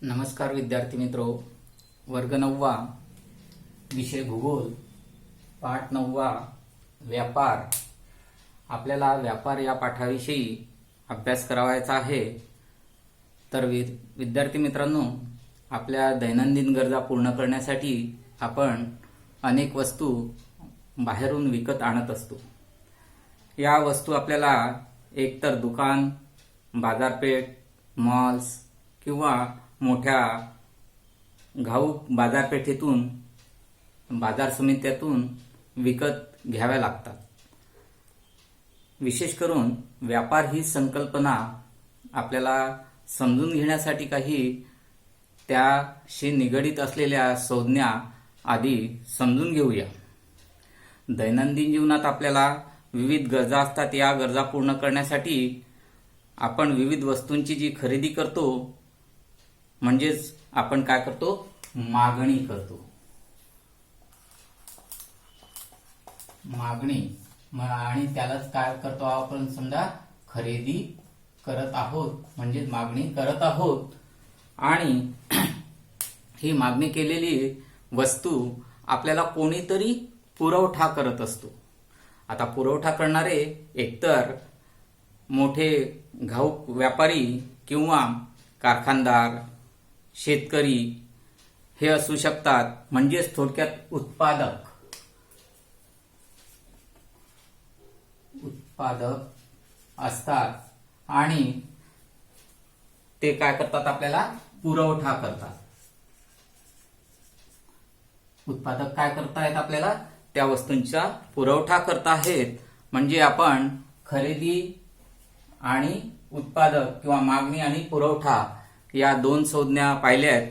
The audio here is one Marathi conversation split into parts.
नमस्कार विद्यार्थी मित्रो, वर्ग 9वा, विषय भूगोल, पाठ 9वा, व्यापार. आपल्याला व्यापार या पाठाविषयी अभ्यास करावायचा आहे. तर विद्यार्थी मित्रांनो, आपल्या दैनंदिन गरजा पूर्ण करण्यासाठी आपण अनेक वस्तू बाहेरून विकत आणत असतो. या वस्तू आपल्याला एकतर दुकान, बाजारपेठ, मॉल्स किंवा मोठ्या घाऊक बाजारपेठेतून, बाजार समित्यातून विकत घ्याव्या लागतात. विशेष करून व्यापार ही संकल्पना आपल्याला समजून घेण्यासाठी काही त्याशी निगडित असलेल्या संज्ञा आधी समजून घेऊया. दैनंदिन जीवनात आपल्याला विविध गरजा असतात. या गरजा पूर्ण करण्यासाठी आपण विविध वस्तूंची जी खरेदी करतो, म्हणजेच आपण काय करतो, मागणी करतो. मागणी आणि त्यालाच काय करतो आपण, समजा खरेदी करत आहोत, म्हणजेच मागणी करत आहोत. आणि ही मागणी केलेली वस्तू आपल्याला कोणीतरी पुरवठा करत असतो. आता पुरवठा करणारे एकतर मोठे घाऊक व्यापारी किंवा कारखानदार, शेतकरी हे असू शकतात. म्हणजेच थोडक्यात उत्पादक असतात आणि ते काय करतात, आपल्याला पुरवठा करतात. उत्पादक काय करतायत, आपल्याला त्या वस्तूंचा पुरवठा करत आहेत. म्हणजे आपण खरेदी आणि उत्पादक किंवा मागणी आणि पुरवठा या दोन संज्ञा पाहिल्यात.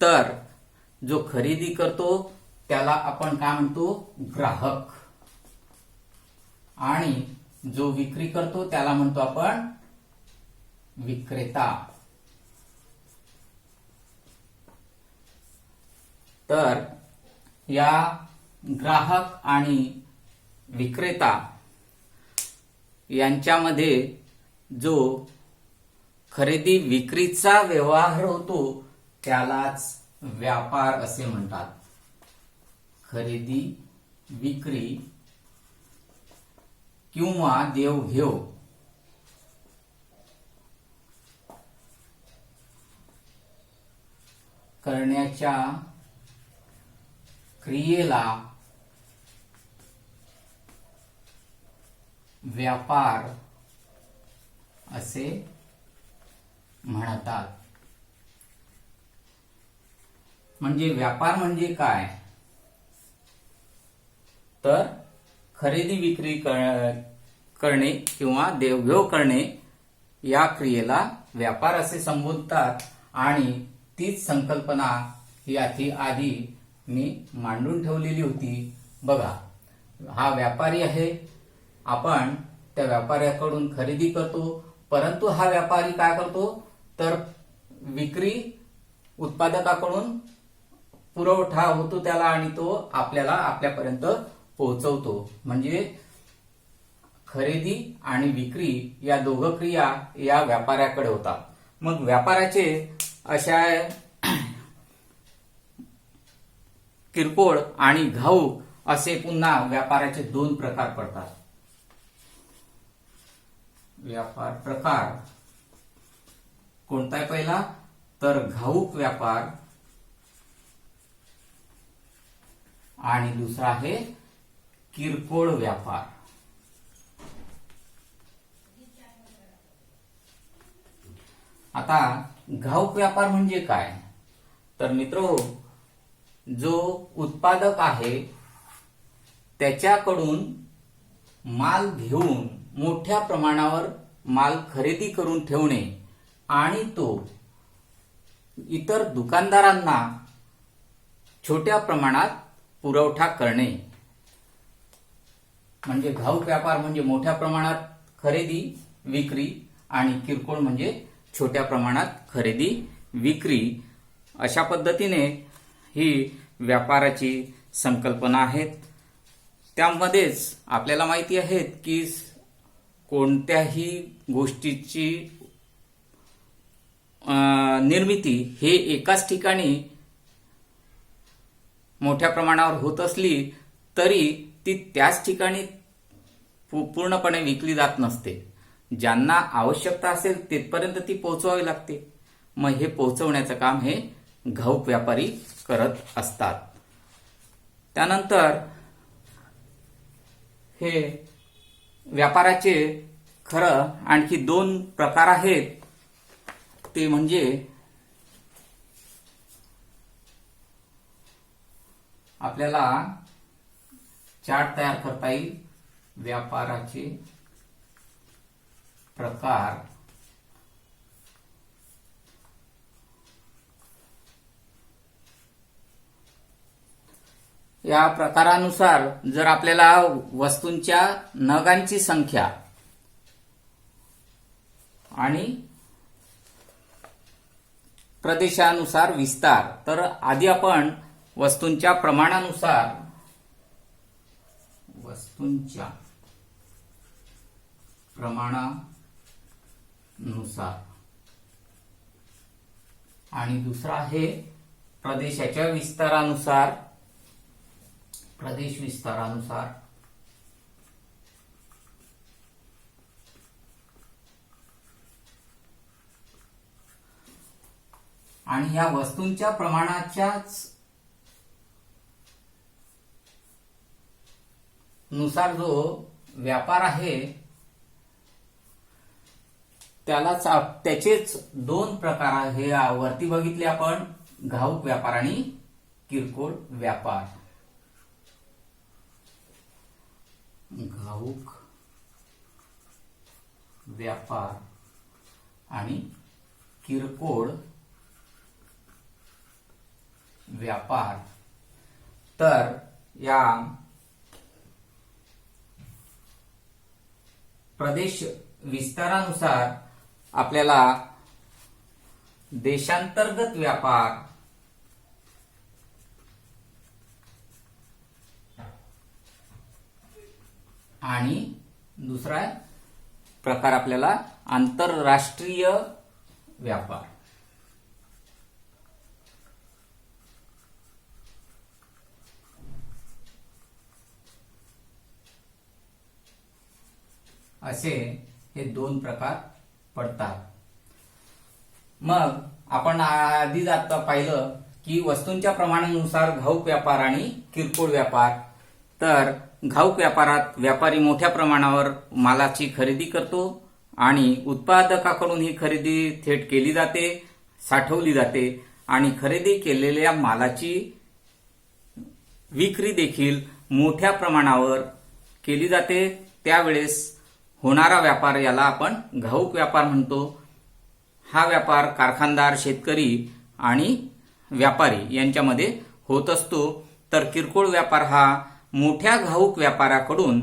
तर जो खरेदी करतो त्याला आपण काय म्हणतो, ग्राहक. आणि जो विक्री करतो त्याला म्हणतो आपण विक्रेता. तर या ग्राहक आणि विक्रेता यांच्यामध्ये जो खरेदी विक्रीचा व्यवहार होतो त्यालाच व्यापार असे म्हणतात. खरेदी विक्री किंवा देवघेव करण्याच्या क्रियेला व्यापार असे म्हणतात. म्हणजे व्यापार म्हणजे काय, तर खरेदी विक्री करणे किंवा देवघेव करणे या क्रियेला व्यापार असे संबोधतात. आणि तीच संकल्पना याची आधी मी मांडून ठेवलेली होती. बघा, हा व्यापारी आहे, आपण त्या व्यापाऱ्याकडून खरेदी करतो. परंतु हा व्यापारी काय करतो, तर विक्री उत्पादकाकडून पुरवठा होतो त्याला आणि तो आपल्याला आपल्यापर्यंत पोहोचवतो. म्हणजे खरेदी आणि विक्री या दोघं क्रिया या व्यापाऱ्याकडे होतात. मग व्यापाराचे अशा किरकोळ आणि घाऊक असे पुन्हा व्यापाराचे दोन प्रकार पडतात. व्यापार प्रकार कोणता आहे पहिला, तर घाऊक व्यापार आणि दुसरा आहे किरकोळ व्यापार. आता घाऊक व्यापार म्हणजे काय, तर मित्रो, जो उत्पादक आहे त्याच्याकडून माल घेऊन मोठ्या प्रमाणावर माल खरेदी करून ठेवणे आणि तो इतर दुकानदारांना छोट्या प्रमाणात पुरवठा करणे. म्हणजे घाऊक व्यापार म्हणजे मोठ्या प्रमाणात खरेदी विक्री आणि किरकोळ म्हणजे छोट्या प्रमाणात खरेदी विक्री. अशा पद्धतीने ही व्यापाराची संकल्पना आहेत. त्यामध्येच आपल्याला माहिती आहे की कोणत्याही गोष्टीची निर्मिती हे एकाच ठिकाणी मोठ्या प्रमाणावर होत असली तरी ती त्याच ठिकाणी पूर्णपणे विकली जात नसते. ज्यांना आवश्यकता असेल तिथपर्यंत ती पोहोचवावी लागते. मग हे पोहोचवण्याचं काम हे घाऊक व्यापारी करत असतात. त्यानंतर हे व्यापाराचे खरं आणखी 2 प्रकार आहेत. ते म्हणजे आपल्याला चार्ट तयार करता येईल. व्यापाराचे प्रकार या प्रकारानुसार जर आपल्याला वस्तूंच्या नगांची संख्या आणि प्रदेशानुसार विस्तार, तर आधी आपण वस्तूंच्या प्रमाणानुसार आणि दुसरा आहे प्रदेशाच्या विस्तारानुसार प्रदेश विस्तारानुसार आणि ह्या वस्तूंच्या प्रमाणाच्याच नुसार जो व्यापार आहे त्याचेच 2 प्रकार हे वरती बघितले आपण, घाऊक व्यापार आणि किरकोळ व्यापार. घाऊक व्यापार आणि किरकोळ व्यापार. तर या प्रदेश विस्तारानुसार आपल्याला देशांतर्गत व्यापार आणि दुसरा प्रकार आपल्याला आंतरराष्ट्रीय व्यापार असे हे 2 प्रकार पडतात. मग आपण आधी आता पाहिलं की वस्तूंच्या प्रमाणानुसार घाऊक व्यापार आणि किरकोळ व्यापार. तर घाऊक व्यापारात व्यापारी मोठ्या प्रमाणावर मालाची खरेदी करतो आणि उत्पादकाकडून ही खरेदी थेट केली जाते, साठवली जाते आणि खरेदी केलेल्या मालाची विक्री देखील मोठ्या प्रमाणावर केली जाते. त्यावेळेस होणारा व्यापार याला आपण घाऊक व्यापार म्हणतो. हा व्यापार कारखानदार, शेतकरी आणि व्यापारी यांच्यामध्ये होत असतो. तर किरकोळ व्यापार हा मोठ्या घाऊक व्यापाऱ्याकडून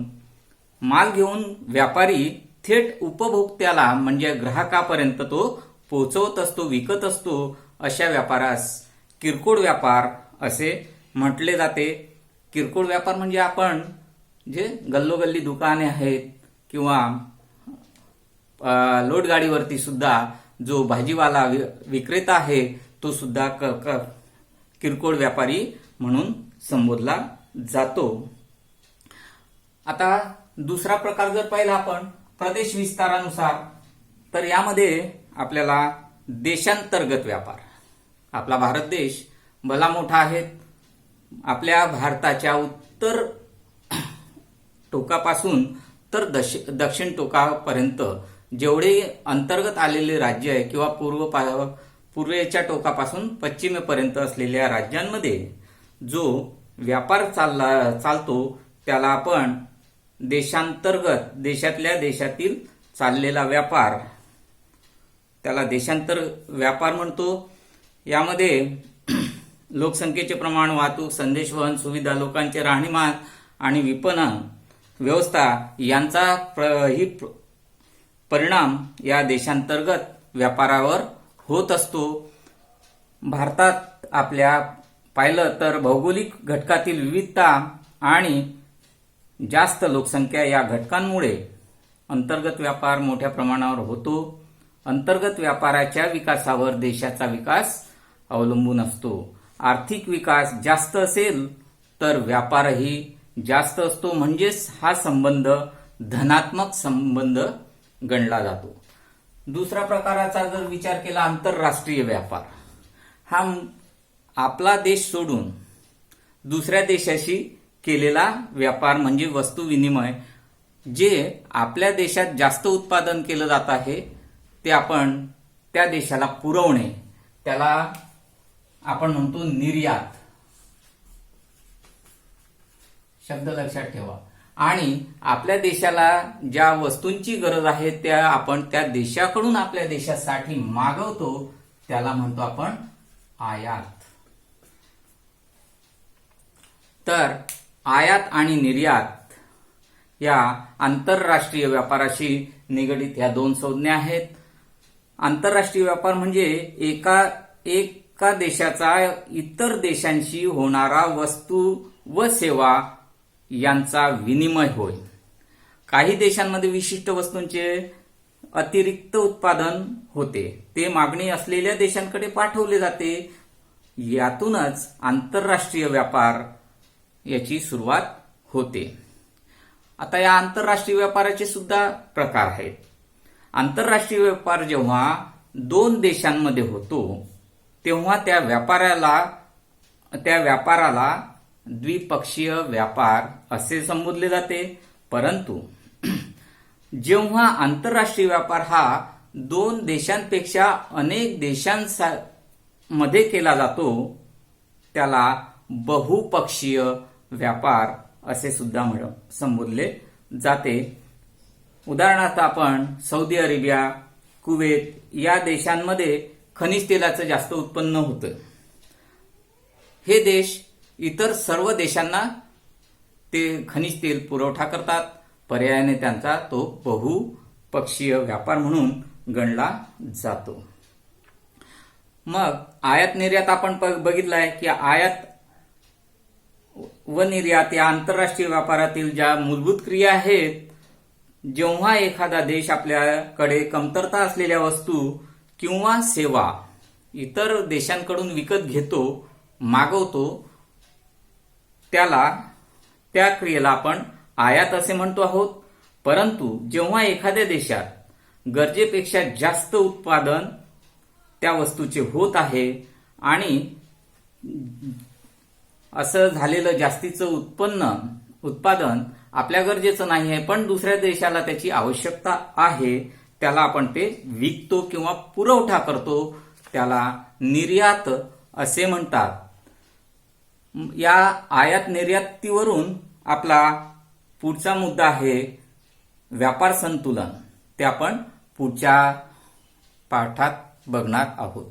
माल घेऊन व्यापारी थेट उपभोक्त्याला म्हणजे ग्राहकापर्यंत तो पोहोचवत असतो, विकत असतो. अशा व्यापारास किरकोळ व्यापार असे म्हटले जाते. किरकोळ व्यापार म्हणजे आपण जे गल्लोगल्ली दुकाने आहेत किंवा लोटगाडीवरती सुद्धा जो भाजीवाला विक्रेता आहे तो सुद्धा किरकोळ व्यापारी म्हणून संबोधला जातो. आता दुसरा प्रकार जर पाहिला आपण प्रदेश विस्तारानुसार, तर यामध्ये आपल्याला देशांतर्गत व्यापार. आपला भारत देश भला मोठा आहे. आपल्या भारताच्या उत्तर टोकापासून तर दक्षिण टोकापर्यंत जेवढे अंतर्गत आलेले राज्य आहे किंवा पूर्वेच्या टोकापासून पश्चिमेपर्यंत असलेल्या राज्यांमध्ये जो व्यापार चालतो त्याला आपण देशांतर्गत, देशातल्या देशातील चाललेला व्यापार त्याला देशांतर व्यापार म्हणतो. यामध्ये लोकसंख्येचे प्रमाण, वाहतूक, संदेशवहन सुविधा, लोकांचे राहणीमान आणि विपणन व्यवस्था यांचा परिणाम या देशांतर्गत व्यापारावर होत असतो. भारतात आपल्या पाहिलं तर भौगोलिक घटकातील विविधता आणि जास्त लोकसंख्या या घटकांमुळे अंतर्गत व्यापार मोठ्या प्रमाणावर होतो अंतर्गत व्यापाराच्या विकासावर देशाचा विकास अवलंबून असतो. आर्थिक विकास जास्त असेल तर व्यापारही जास्त असतो, म्हणजेच हा संबंध धनात्मक संबंध गणला जातो. दुसऱ्या प्रकाराचा जर विचार केला, आंतरराष्ट्रीय व्यापार, हा आपला देश सोडून दुसऱ्या देशाशी केलेला व्यापार म्हणजे वस्तू विनिमय. जे आपल्या देशात जास्त उत्पादन केलं जात आहे ते आपण त्या देशाला पुरवणे, त्याला आपण म्हणतो निर्यात. शब्द लक्षात ठेवा. आणि आपल्या देशाला ज्या वस्तूंची गरज आहे त्या आपण त्या देशाकडून आपल्या देशासाठी मागवतो, त्याला म्हणतो आपण आयात. तर आयात आणि निर्यात या आंतरराष्ट्रीय व्यापाराशी निगडित ह्या दोन संज्ञा आहेत. आंतरराष्ट्रीय व्यापार म्हणजे एका देशाचा इतर देशांशी होणारा वस्तू व सेवा यांचा विनिमय होय. काही देशांमध्ये विशिष्ट वस्तूंचे अतिरिक्त उत्पादन होते, ते मागणी असलेल्या देशांकडे पाठवले जाते. यातूनच आंतरराष्ट्रीय व्यापार याची सुरुवात होते. आता या आंतरराष्ट्रीय व्यापाराचे सुद्धा प्रकार आहेत. आंतरराष्ट्रीय व्यापार जेव्हा दोन देशांमध्ये होतो तेव्हा त्या व्यापाराला द्विपक्षीय व्यापार असे संबोधले जाते. परंतु जेव्हा आंतरराष्ट्रीय व्यापार हा दोन देशांपेक्षा अनेक देशांमध्ये केला जातो त्याला बहुपक्षीय व्यापार असे सुद्धा संबोधले जाते. उदाहरणार्थ आपण सौदी अरेबिया, कुवेत या देशांमध्ये खनिज तेलाचं जास्त उत्पन्न होतं. हे देश इतर सर्व देशांना ते खनिज तेल पुरवठा करतात. पर्यायाने त्यांचा तो बहुपक्षीय व्यापार म्हणून गणला जातो. मग आयात निर्यात आपण बघितलाय की आयात व निर्यात या आंतरराष्ट्रीय व्यापारातील ज्या मूलभूत क्रिया आहेत. जेव्हा एखादा देश आपल्याकडे कमतरता असलेल्या वस्तू किंवा सेवा इतर देशांकडून विकत घेतो, मागवतो, त्या क्रियेला आपण आयात असे म्हणतो आहोत. परंतु जेव्हा एखाद्या देशात गरजेपेक्षा जास्त उत्पादन त्या वस्तूचे होत आहे आणि असं झालेलं जास्तीचं उत्पादन आपल्या गरजेचं नाही आहे पण दुसऱ्या देशाला त्याची आवश्यकता आहे, त्याला आपण ते विकतो किंवा पुरवठा करतो, त्याला निर्यात असे म्हणतात. या आयात निर्यातीवरून आपला पुढचा मुद्दा आहे व्यापार संतुलन. ते आपण पुढच्या पाठात बघणार आहोत.